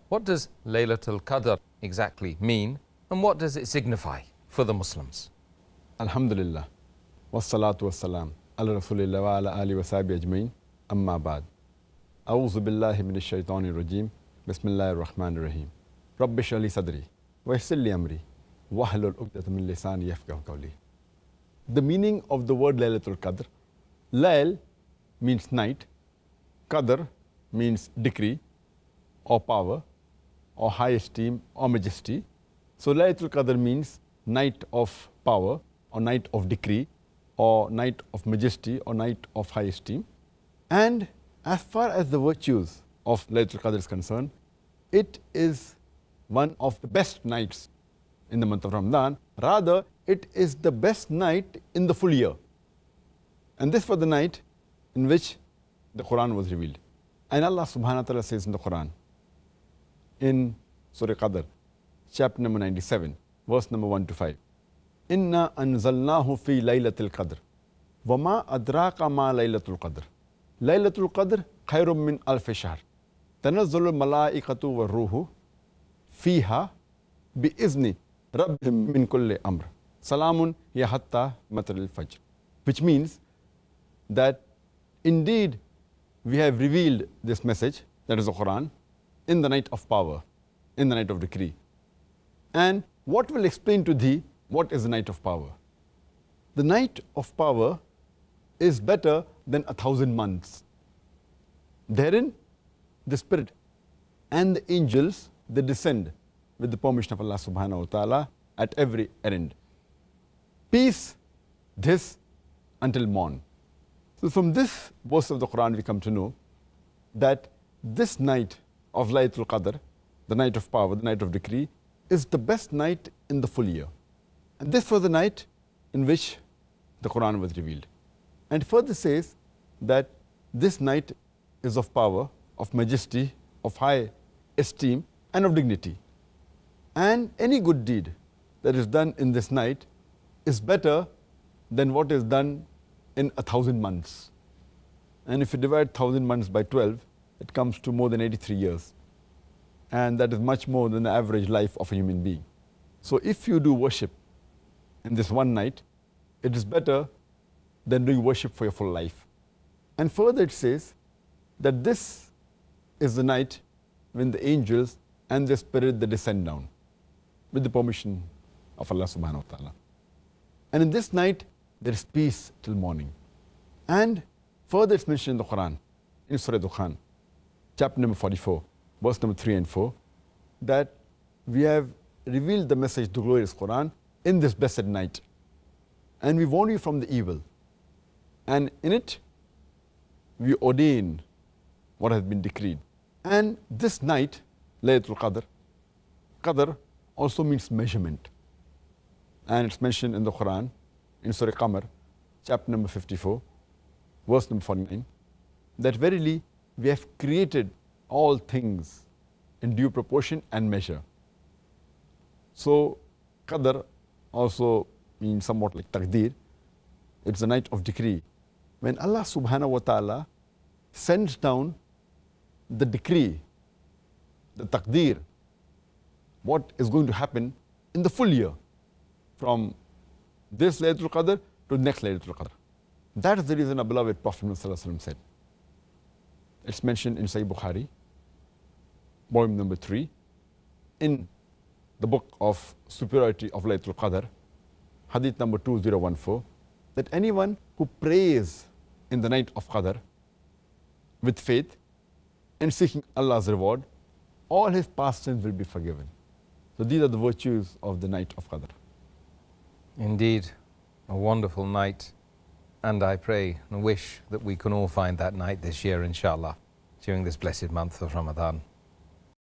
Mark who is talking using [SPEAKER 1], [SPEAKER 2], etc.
[SPEAKER 1] what does Laylatul Qadr exactly mean, and what does it signify for the Muslims?
[SPEAKER 2] Alhamdulillah, wassalatu wassalam, ala rasulillah wa ala alihi wa sahbihi ajmain, amma ba'd. A'udhu billahi minash shaitanir rajim, bismillahir rahmanir rahim. Rabbi shrah li sadri, wa yassir li amri, wahlul 'uqdatam min lisani yafqahu qawli. The meaning of the word Laylatul Qadr: Layl means night, Qadr means decree or power or high esteem or majesty. So Laylatul Qadr means night of power or night of decree or night of majesty or night of high esteem. And as far as the virtues of Laylatul Qadr is concerned, it is one of the best nights in the month of Ramadan. Rather, it is the best night in the full year. And this was the night in which the Quran was revealed. And Allah subhanahu wa ta'ala says in the Quran, in Surah Qadr, chapter number 97, verse number 1 to 5. Inna anzalnahu fi Laylatul Qadr. Wama adraka ma Laylatul Qadr. Laylatul Qadr khairum min alfi shahr. Tanazzalul malaikatu wa ruhu fiha bi izni rabbihim min kulli amr. Salamun ya hatta matla'il fajr. Which means that indeed we have revealed this message, that is the Quran, in the night of power, in the night of decree. And what will explain to thee what is the night of power? The night of power is better than 1,000 months. Therein, the Spirit and the angels, they descend with the permission of Allah subhanahu wa ta'ala at every errand. Peace, this until morn. So from this verse of the Quran we come to know that this night of Laylatul Qadr, the night of power, the night of decree, is the best night in the full year. And this was the night in which the Quran was revealed. And further says that this night is of power, of majesty, of high esteem, and of dignity. And any good deed that is done in this night is better than what is done in 1,000 months. And if you divide 1,000 months by 12, it comes to more than 83 years. And that is much more than the average life of a human being. So if you do worship in this one night, it is better than doing worship for your full life. And further it says that this is the night when the angels and the Spirit, they descend down with the permission of Allah subhanahu wa ta'ala. And in this night, there is peace till morning. And further it's mentioned in the Quran, in Surah Dukhan, chapter number 44, verse number 3 and 4, that we have revealed the message, the glorious Quran, in this blessed night. And we warn you from the evil. And in it, we ordain what has been decreed. And this night, Laylatul Qadr, Qadr also means measurement. And it's mentioned in the Quran, in Surah Qamar, chapter number 54, verse number 49, that verily we have created all things in due proportion and measure. So Qadr also means somewhat like Taqdeer. It's the night of decree. When Allah subhanahu wa ta'ala sends down the decree, the Taqdeer, what is going to happen in the full year, from this Laylatul Qadr to the next Laylatul Qadr. That is the reason our beloved Prophet ﷺ said. It's mentioned in Sahih Bukhari, volume number 3, in the book of superiority of Laylatul Qadr, hadith number 2014, that anyone who prays in the night of Qadr with faith and seeking Allah's reward, all his past sins will be forgiven. So these are the virtues of the night of Qadr.
[SPEAKER 1] Indeed, a wonderful night. And I pray and wish that we can all find that night this year, inshallah, during this blessed month of Ramadan.